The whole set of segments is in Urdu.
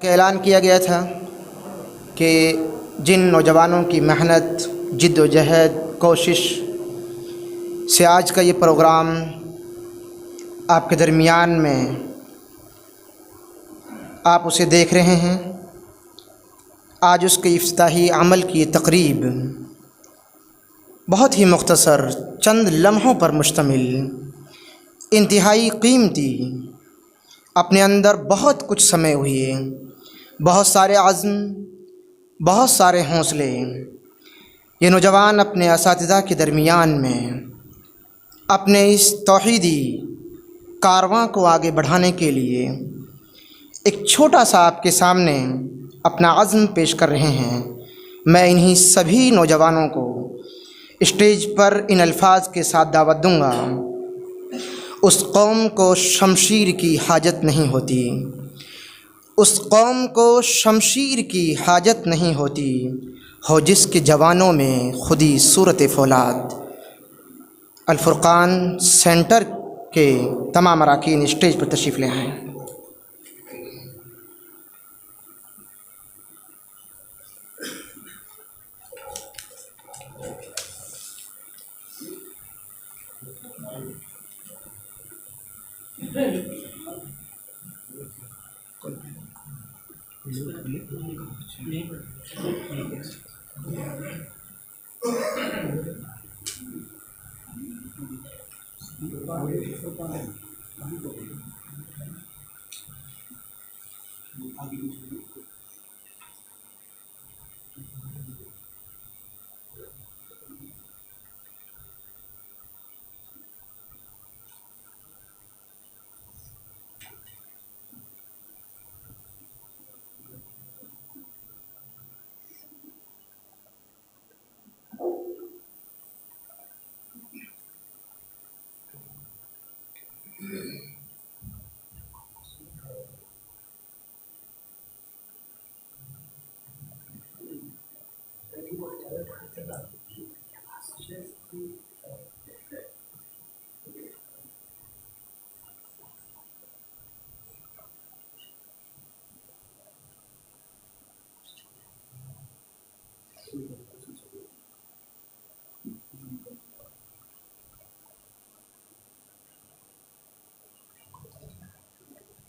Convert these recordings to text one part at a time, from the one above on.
کہ اعلان کیا گیا تھا کہ جن نوجوانوں کی محنت، جد و جہد، کوشش سے آج کا یہ پروگرام آپ کے درمیان میں آپ اسے دیکھ رہے ہیں، آج اس کے افتتاحی عمل کی تقریب بہت ہی مختصر چند لمحوں پر مشتمل، انتہائی قیمتی، اپنے اندر بہت کچھ سمے ہوئے، بہت سارے عزم، بہت سارے حوصلے، یہ نوجوان اپنے اساتذہ کے درمیان میں اپنے اس توحیدی کارواں کو آگے بڑھانے کے لیے ایک چھوٹا سا آپ کے سامنے اپنا عزم پیش کر رہے ہیں۔ میں انہی سبھی نوجوانوں کو اسٹیج پر ان الفاظ کے ساتھ دعوت دوں گا: اس قوم کو شمشیر کی حاجت نہیں ہوتی، اس قوم کو شمشیر کی حاجت نہیں ہوتی، ہو جس کے جوانوں میں خودی صورت فولاد۔ الفرقان سینٹر کے تمام اراکین اسٹیج پر تشریف لے آئیں۔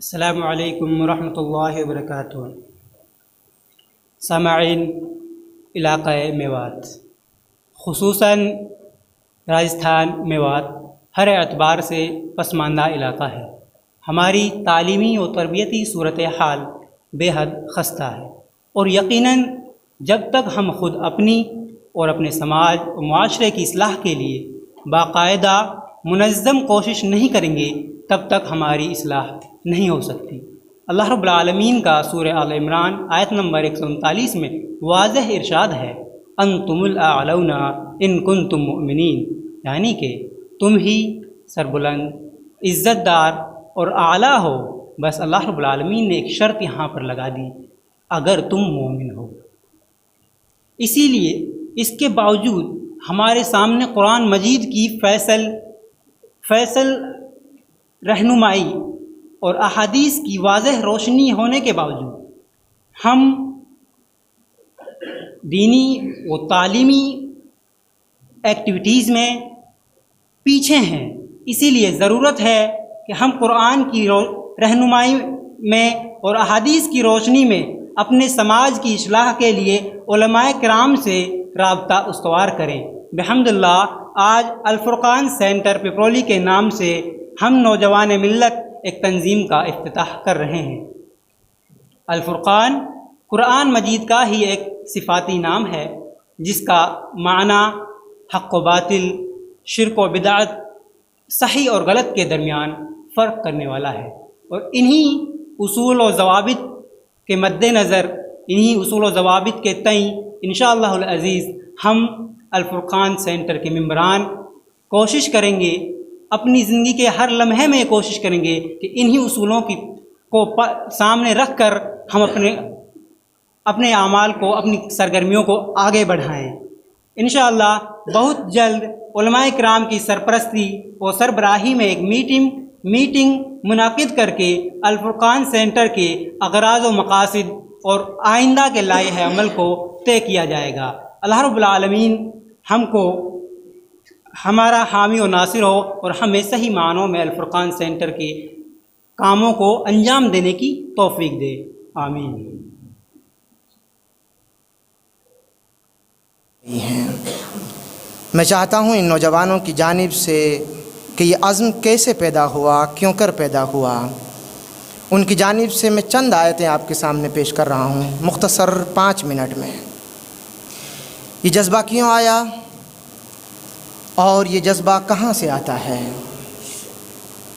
السلام علیکم ورحمۃ اللہ وبرکاتہ۔ سامعین، علاقہ میوات، خصوصاً راجستھان میوات ہر اعتبار سے پسماندہ علاقہ ہے۔ ہماری تعلیمی و تربیتی صورتحال بے حد خستہ ہے، اور یقیناً جب تک ہم خود اپنی اور اپنے سماج و معاشرے کی اصلاح کے لیے باقاعدہ منظم کوشش نہیں کریں گے تب تک ہماری اصلاح نہیں ہو سکتی۔ اللہ رب العالمین کا سورہ آل عمران آیت نمبر 139 میں واضح ارشاد ہے: انتم الاعلون ان کنتم مؤمنین، یعنی کہ تم ہی سربلند، عزت دار اور اعلیٰ ہو۔ بس اللہ رب العالمین نے ایک شرط یہاں پر لگا دی: اگر تم مومن ہو۔ اسی لیے اس کے باوجود ہمارے سامنے قرآن مجید کی فیصل رہنمائی اور احادیث کی واضح روشنی ہونے کے باوجود ہم دینی و تعلیمی ایکٹیویٹیز میں پیچھے ہیں۔ اسی لیے ضرورت ہے کہ ہم قرآن کی رہنمائی میں اور احادیث کی روشنی میں اپنے سماج کی اصلاح کے لیے علماء کرام سے رابطہ استوار کریں۔ بحمد اللہ آج الفرقان سینٹر پپرولی کے نام سے ہم نوجوان ملت ایک تنظیم کا افتتاح کر رہے ہیں۔ الفرقان قرآن مجید کا ہی ایک صفاتی نام ہے، جس کا معنی حق و باطل، شرک و بدعت، صحیح اور غلط کے درمیان فرق کرنے والا ہے۔ اور انہی اصول و ضوابط کے مد نظر، انہی اصول و ضوابط کے تئیں انشاءاللہ العزیز ہم الفرقان سینٹر کے ممبران کوشش کریں گے، اپنی زندگی کے ہر لمحے میں یہ کوشش کریں گے کہ انہی اصولوں کو سامنے رکھ کر ہم اپنے اعمال کو، اپنی سرگرمیوں کو آگے بڑھائیں۔ انشاءاللہ بہت جلد علماء کرام کی سرپرستی اور سربراہی میں ایک میٹنگ میٹنگ منعقد کر کے الفرقان سینٹر کے اغراض و مقاصد اور آئندہ کے لائحہ عمل کو طے کیا جائے گا۔ اللہ رب العالمین ہم کو ہمارا حامی و ناصر ہو اور ہمیں صحیح معنوں میں الفرقان سینٹر کے کاموں کو انجام دینے کی توفیق دے، آمین۔ میں چاہتا ہوں ان نوجوانوں کی جانب سے کہ یہ عزم کیسے پیدا ہوا، کیوں کر پیدا ہوا، ان کی جانب سے میں چند آیتیں آپ کے سامنے پیش کر رہا ہوں مختصر 5 منٹ میں۔ یہ جذبہ کیوں آیا اور یہ جذبہ کہاں سے آتا ہے؟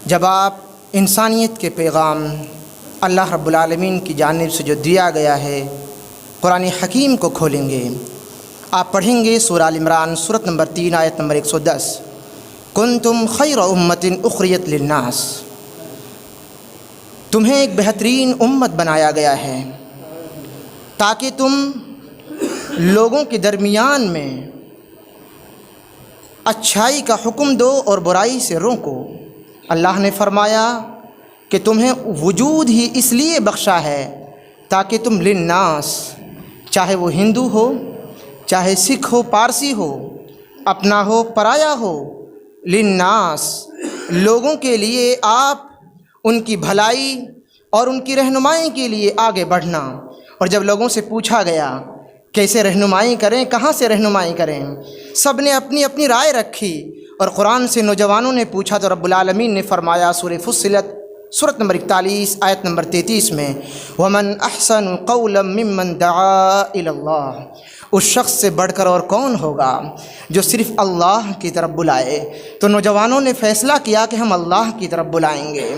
جب آپ انسانیت کے پیغام اللہ رب العالمین کی جانب سے جو دیا گیا ہے قرآن حکیم کو کھولیں گے، آپ پڑھیں گے سورہ آل عمران سورۃ نمبر 3 آیت نمبر 110، کنتم خیر امۃ اخرجت للناس، تمہیں ایک بہترین امت بنایا گیا ہے تاکہ تم لوگوں کے درمیان میں اچھائی کا حکم دو اور برائی سے روکو۔ اللہ نے فرمایا کہ تمہیں وجود ہی اس لیے بخشا ہے تاکہ تم للناس، چاہے وہ ہندو ہو، چاہے سکھ ہو، پارسی ہو، اپنا ہو پرایا ہو، للناس لوگوں کے لیے آپ ان کی بھلائی اور ان کی رہنمائی کے لیے آگے بڑھنا۔ اور جب لوگوں سے پوچھا گیا کیسے رہنمائی کریں، کہاں سے رہنمائی کریں، سب نے اپنی اپنی رائے رکھی، اور قرآن سے نوجوانوں نے پوچھا تو رب العالمین نے فرمایا سورہ فصلت سورۃ نمبر 41 آیت نمبر 33 میں، وَمَنْ أَحْسَنُ قَوْلًا مِّمَّنْ دَعَا إِلَى اللَّهِ، اس شخص سے بڑھ کر اور کون ہوگا جو صرف اللہ کی طرف بلائے۔ تو نوجوانوں نے فیصلہ کیا کہ ہم اللہ کی طرف بلائیں گے،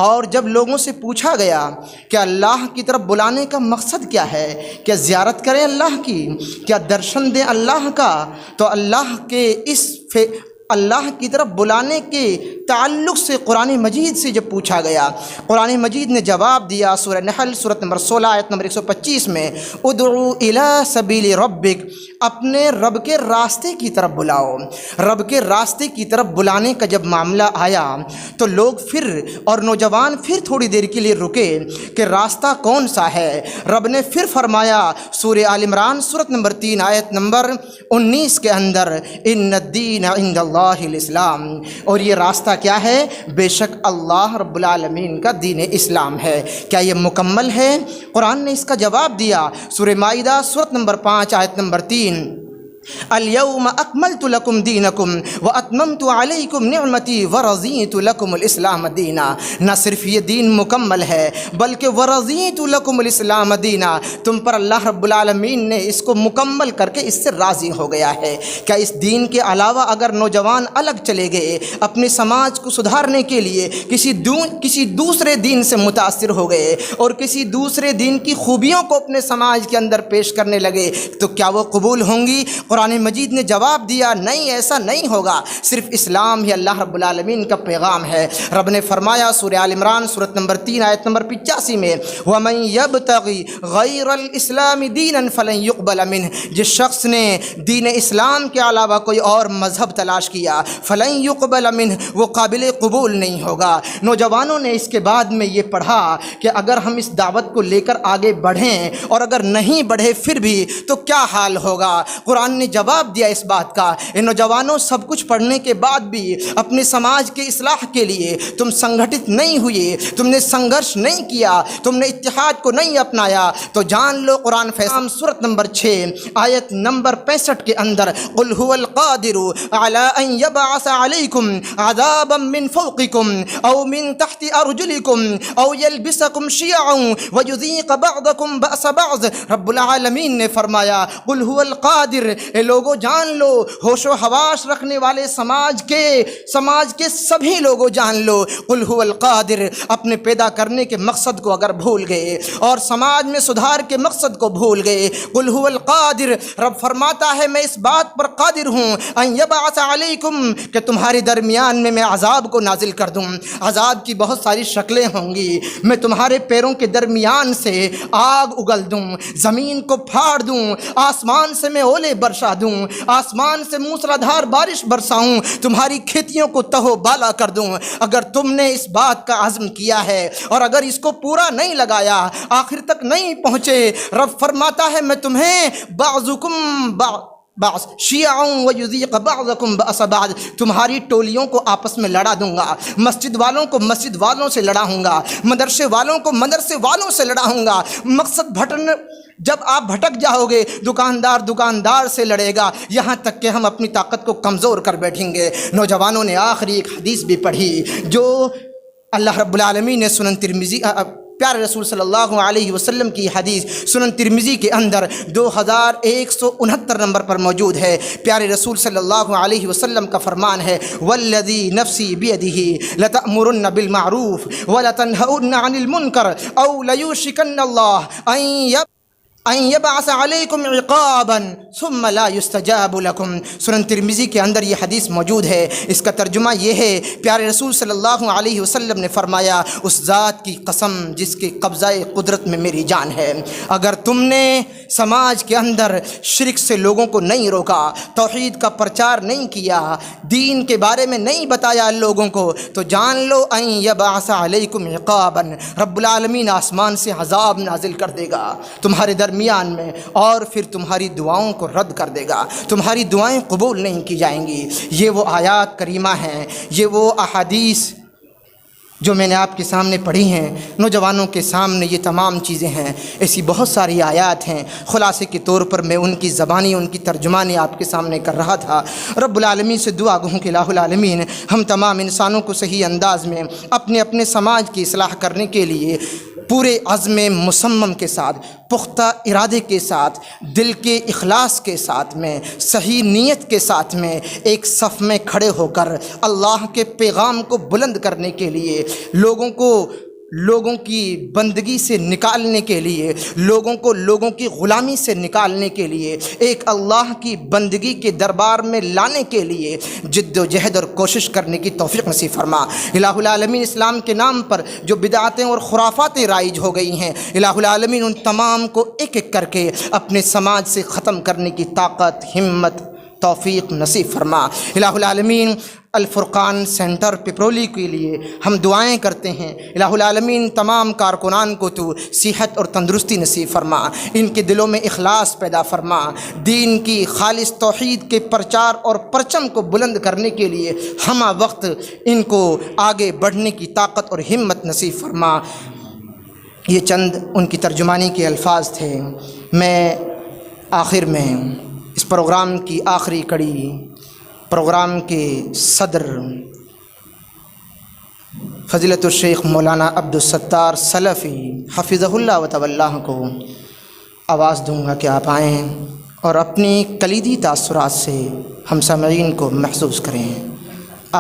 اور جب لوگوں سے پوچھا گیا کہ اللہ کی طرف بلانے کا مقصد کیا ہے، کیا زیارت کریں اللہ کی، کیا درشن دیں اللہ کا، تو اللہ کی طرف بلانے کے تعلق سے قرآن مجید سے جب پوچھا گیا، قرآن مجید نے جواب دیا سورہ نحل سورۃ نمبر 16 آیت نمبر 125 میں، ادعو الی سبیل ربک، اپنے رب کے راستے کی طرف بلاؤ۔ رب کے راستے کی طرف بلانے کا جب معاملہ آیا تو لوگ اور نوجوان پھر تھوڑی دیر کے لیے رکے کہ راستہ کون سا ہے۔ رب نے پھر فرمایا سورہ آل عمران سورۃ نمبر 3 آیت نمبر 19 کے اندر، ان الدین عند اللہ الاسلام، اور یہ راستہ کیا ہے؟ بے شک اللہ رب العالمین کا دین اسلام ہے۔ کیا یہ مکمل ہے؟ قرآن نے اس کا جواب دیا سورہ مائدہ سورۃ نمبر 5 آیت نمبر 3، اليوم اکملت لکم دینکم واتممت علیکم نعمتی ورضیت لکم الاسلام دینا۔ نہ صرف یہ دین مکمل ہے بلکہ ورضیت لکم الاسلام دینا، تم پر اللہ رب العالمین نے اس کو مکمل کر کے اس سے راضی ہو گیا ہے۔ کیا اس دین کے علاوہ اگر نوجوان الگ چلے گئے، اپنے سماج کو سدھارنے کے لیے کسی دوسرے دین سے متاثر ہو گئے اور کسی دوسرے دین کی خوبیوں کو اپنے سماج کے اندر پیش کرنے لگے، تو کیا وہ قبول ہوں گی؟ قرآن مجید نے جواب دیا نہیں، ایسا نہیں ہوگا، صرف اسلام ہی اللہ رب العالمین کا پیغام ہے۔ رب نے فرمایا سورہ آل عمران سورۃ نمبر 3 آیت نمبر 85 میں، وَمَن يَبْتَغِ غَيْرَ الْإِسْلَامِ دِينًا فَلَن يُقْبَلَ مِنْهُ، جس شخص نے دین اسلام کے علاوہ کوئی اور مذہب تلاش کیا، فَلَن يُقْبَلَ مِنْهُ، وہ قابل قبول نہیں ہوگا۔ نوجوانوں نے اس کے بعد میں یہ پڑھا کہ اگر ہم اس دعوت کو لے کر آگے بڑھیں اور اگر نہیں بڑھے پھر بھی تو کیا حال ہوگا؟ قرآن نے جواب دیا اس بات کا، ان نوجوانوں سب کچھ پڑھنے کے بعد بھی اپنے سماج کے اصلاح کے لیے تم سنگھٹت نہیں ہوئے، تم نے سنگھرش نہیں کیا، تم نے اتحاد کو نہیں اپنایا، تو جان لو قرآن فیصلہ سورۃ نمبر 6 آیت نمبر 65 کے اندر، قل هو القادر على ان يبعث عليكم عذابا من فوقكم او من تحت ارجلكم او يلبسكم شيعا ويذيق بعضكم بأس بعض۔ رب العالمین نے فرمایا قل هو القادر، اے لوگو جان لو، ہوش و حواس رکھنے والے سماج کے سبھی لوگوں جان لو، قل هو القادر، اپنے پیدا کرنے کے مقصد کو اگر بھول گئے اور سماج میں سدھار کے مقصد کو بھول گئے، قل هو القادر، رب فرماتا ہے میں اس بات پر قادر ہوں ان یبعث علیکم، کہ تمہارے درمیان میں عذاب کو نازل کر دوں۔ عذاب کی بہت ساری شکلیں ہوں گی، میں تمہارے پیروں کے درمیان سے آگ اگل دوں، زمین کو پھاڑ دوں، آسمان سے میں اولے برسا برسا دوں، آسمان سے موسلادھار بارش برساؤں، تمہاری کھیتیوں کو تہو بالا کر دوں۔ اگر تم نے اس بات کا عزم کیا ہے اور اگر اس کو پورا نہیں لگایا، آخر تک نہیں پہنچے، رب فرماتا ہے میں تمہیں بعضکم بعض شیعوں ویذیق بعضکم بأس بعض، تمہاری ٹولیوں کو آپس میں لڑا دوں گا، مسجد والوں کو مسجد والوں سے لڑاؤں گا، مدرسے والوں کو مدرسے والوں سے لڑاؤں گا۔ مقصد جب آپ بھٹک جاؤ گے، دکاندار سے لڑے گا، یہاں تک کہ ہم اپنی طاقت کو کمزور کر بیٹھیں گے۔ نوجوانوں نے آخری ایک حدیث بھی پڑھی جو اللہ رب العالمین نے سنن ترمذی، پیارے رسول صلی اللہ علیہ وسلم کی حدیث سنن ترمذی کے اندر 2169 نمبر پر موجود ہے۔ پیارے رسول صلی اللہ علیہ وسلم کا فرمان ہے، والذی نفسی بیدہ لتأمرن بالمعروف ولتنہون عن المنکر او لیوشکن اللہ ان یبعث علیکم عقابا ثم لا یستجاب لکم۔ سنن ترمذی کے اندر یہ حدیث موجود ہے۔ اس کا ترجمہ یہ ہے، پیارے رسول صلی اللہ علیہ وسلم نے فرمایا، اس ذات کی قسم جس کے قبضہ قدرت میں میری جان ہے، اگر تم نے سماج کے اندر شرک سے لوگوں کو نہیں روکا، توحید کا پرچار نہیں کیا، دین کے بارے میں نہیں بتایا لوگوں کو، تو جان لو ان یبعث علیکم عقابا، رب العالمین آسمان سے عذاب نازل کر دے گا تمہارے درمیان میں، اور پھر تمہاری دعاؤں کو رد کر دے گا، تمہاری دعائیں قبول نہیں کی جائیں گی۔ یہ وہ آیات کریمہ ہیں، یہ وہ احادیث جو میں نے آپ کے سامنے پڑھی ہیں، نوجوانوں کے سامنے یہ تمام چیزیں ہیں۔ ایسی بہت ساری آیات ہیں، خلاصے کے طور پر میں ان کی زبانی، ان کی ترجمانی آپ کے سامنے کر رہا تھا۔ رب العالمین سے دعا گوں کہ الہ العالمین ہم تمام انسانوں کو صحیح انداز میں اپنے سماج کی اصلاح کرنے کے لیے پورے عزم مصمم کے ساتھ، پختہ ارادے کے ساتھ، دل کے اخلاص کے ساتھ میں، صحیح نیت کے ساتھ میں ایک صف میں کھڑے ہو کر اللہ کے پیغام کو بلند کرنے کے لیے، لوگوں کی بندگی سے نکالنے کے لیے، لوگوں کی غلامی سے نکالنے کے لیے، ایک اللہ کی بندگی کے دربار میں لانے کے لیے جد و جہد اور کوشش کرنے کی توفیق نصیب فرما۔ الہ العالمین اسلام کے نام پر جو بدعتیں اور خرافاتیں رائج ہو گئی ہیں، الہ العالمین ان تمام کو ایک ایک کر کے اپنے سماج سے ختم کرنے کی طاقت، ہمت، توفیق نصیب فرما۔ الہ العالمین الفرقان سینٹر پپرولی کے لیے ہم دعائیں کرتے ہیں، الہ العالمین تمام کارکنان کو تو صحت اور تندرستی نصیب فرما، ان کے دلوں میں اخلاص پیدا فرما، دین کی خالص توحید کے پرچار اور پرچم کو بلند کرنے کے لیے ہمہ وقت ان کو آگے بڑھنے کی طاقت اور ہمت نصیب فرما۔ یہ چند ان کی ترجمانی کے الفاظ تھے۔ میں آخر میں اس پروگرام کی آخری کڑی، پروگرام کے صدر فضیلت الشیخ مولانا عبدالستار سلفی حفظہ اللہ و تولاہ کو آواز دوں گا کہ آپ آئیں اور اپنی کلیدی تاثرات سے ہم سامعین کو محسوس کریں۔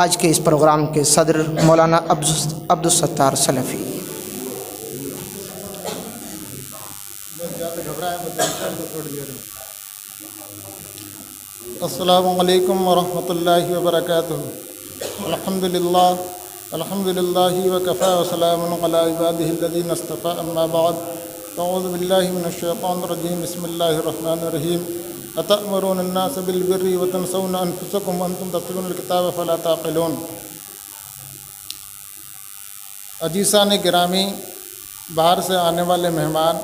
آج کے اس پروگرام کے صدر مولانا عبدالستار سلفی۔ السلام علیکم ورحمۃ اللہ وبرکاتہ۔ الحمدللہ وکفی وسلام علی عبادہ الذین اصطفی، اما بعد، اعوذ باللہ من الشیطان الرجیم، بسم اللہ الرحمن الرحیم۔ اتأمرون الناس بالبر وتنسون انفسکم وانتم تتلون الکتاب فلا تعقلون۔ عزیزان گرامی، باہر سے آنے والے مہمان،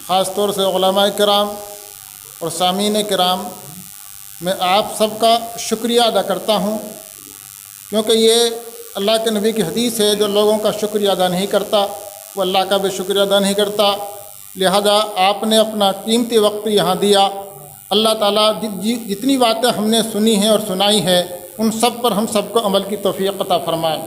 خاص طور سے علماء کرام اور سامعین کرام، میں آپ سب کا شکریہ ادا کرتا ہوں، کیونکہ یہ اللہ کے نبی کی حدیث ہے، جو لوگوں کا شکریہ ادا نہیں کرتا وہ اللہ کا بھی شکریہ ادا نہیں کرتا۔ لہذا آپ نے اپنا قیمتی وقت یہاں دیا۔ اللہ تعالیٰ جتنی باتیں ہم نے سنی ہیں اور سنائی ہیں، ان سب پر ہم سب کو عمل کی توفیق عطا فرمائے۔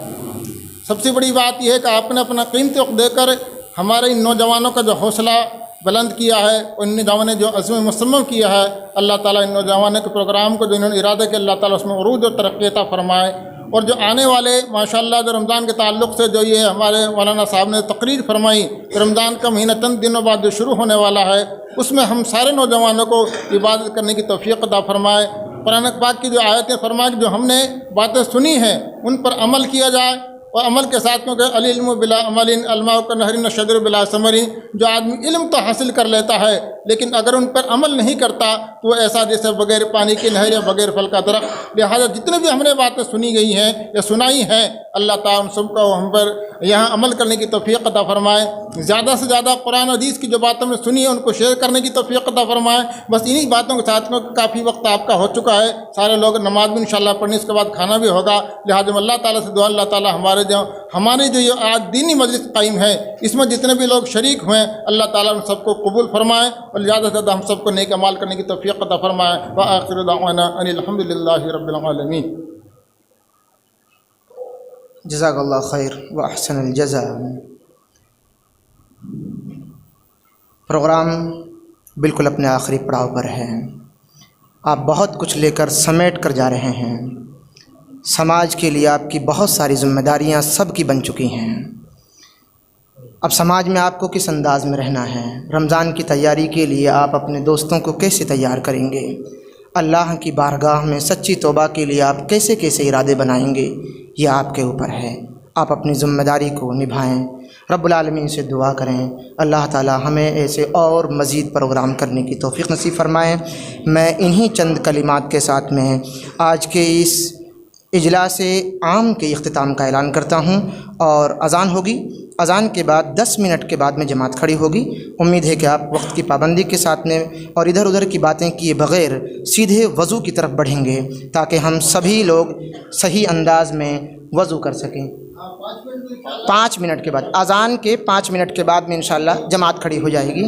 سب سے بڑی بات یہ ہے کہ آپ نے اپنا قیمتی وقت دے کر ہمارے ان نوجوانوں کا جو حوصلہ بلند کیا ہے، اور ان نوجوانوں نے جو عزم مصمم کیا ہے، اللہ تعالیٰ ان نوجوانوں کے پروگرام کو جو انہوں نے ارادہ کیا، اللہ تعالیٰ اس میں عروج اور ترقی عطا فرمائے۔ اور جو آنے والے ماشاءاللہ جو رمضان کے تعلق سے جو یہ ہمارے مولانا صاحب نے تقریر فرمائی، رمضان کا مہینہ چند دنوں بعد جو شروع ہونے والا ہے، اس میں ہم سارے نوجوانوں کو عبادت کرنے کی توفیق عطا فرمائے۔ قرآن پاک کی جو آیتیں فرمائے، جو ہم نے باتیں سنی ہیں ان پر عمل کیا جائے، اور عمل کے ساتھ، کیونکہ العلم بلا عمل علماء کا نہر شجر بلا ثمر، جو آدمی علم تو حاصل کر لیتا ہے لیکن اگر ان پر عمل نہیں کرتا تو وہ ایسا جیسے بغیر پانی کی نہر یا بغیر پھل کا درخت۔ لہٰذا جتنے بھی ہم نے باتیں سنی گئی ہیں یا سنائی ہیں، اللہ تعالیٰ ہم سب کو ہم پر یہاں عمل کرنے کی توفیق عطا فرمائے۔ زیادہ سے زیادہ قرآن و حدیث کی جو باتیں ہم نے سنی ہیں ان کو شیئر کرنے کی توفیق عطا فرمائے۔ بس انہی باتوں کے ساتھ میں کافی وقت آپ کا ہو چکا ہے، سارے لوگ نماز بھی انشاءاللہ پڑھنی، اس کے بعد کھانا بھی ہوگا، لہٰذا میں اللہ تعالیٰ سے دعا اللہ تعالیٰ ہماری جو یہ آج دینی مجلس قائم ہے اس میں جتنے بھی لوگ شریک ہوئے اللہ تعالیٰ ان سب کو قبول فرمائے اور زیادہ سے زیادہ ہم سب کو نیک اعمال کرنے کی توفیق عطا فرمائے۔ وآخر دعوانا ان الحمد للہ رب العالمین۔ جزاک اللہ خیر و احسن الجزاء۔ پروگرام بالکل اپنے آخری پڑاؤ پر ہے، آپ بہت کچھ لے کر سمیٹ کر جا رہے ہیں۔ سماج کے لیے آپ کی بہت ساری ذمہ داریاں سب کی بن چکی ہیں۔ اب سماج میں آپ کو کس انداز میں رہنا ہے، رمضان کی تیاری کے لیے آپ اپنے دوستوں کو کیسے تیار کریں گے، اللہ کی بارگاہ میں سچی توبہ کے لیے آپ کیسے کیسے ارادے بنائیں گے، یہ آپ کے اوپر ہے۔ آپ اپنی ذمہ داری کو نبھائیں، رب العالمین سے دعا کریں اللہ تعالی ہمیں ایسے اور مزید پروگرام کرنے کی توفیق نصیب فرمائیں۔ میں انہی چند کلمات کے ساتھ میں آج کے اس اجلاس عام کے اختتام کا اعلان کرتا ہوں، اور اذان ہوگی، اذان کے بعد 10 منٹ کے بعد میں جماعت کھڑی ہوگی۔ امید ہے کہ آپ وقت کی پابندی کے ساتھ میں اور ادھر ادھر کی باتیں کیے بغیر سیدھے وضو کی طرف بڑھیں گے تاکہ ہم سبھی لوگ صحیح انداز میں وضو کر سکیں۔ 5 منٹ کے بعد، اذان کے 5 منٹ کے بعد میں انشاءاللہ جماعت کھڑی ہو جائے گی۔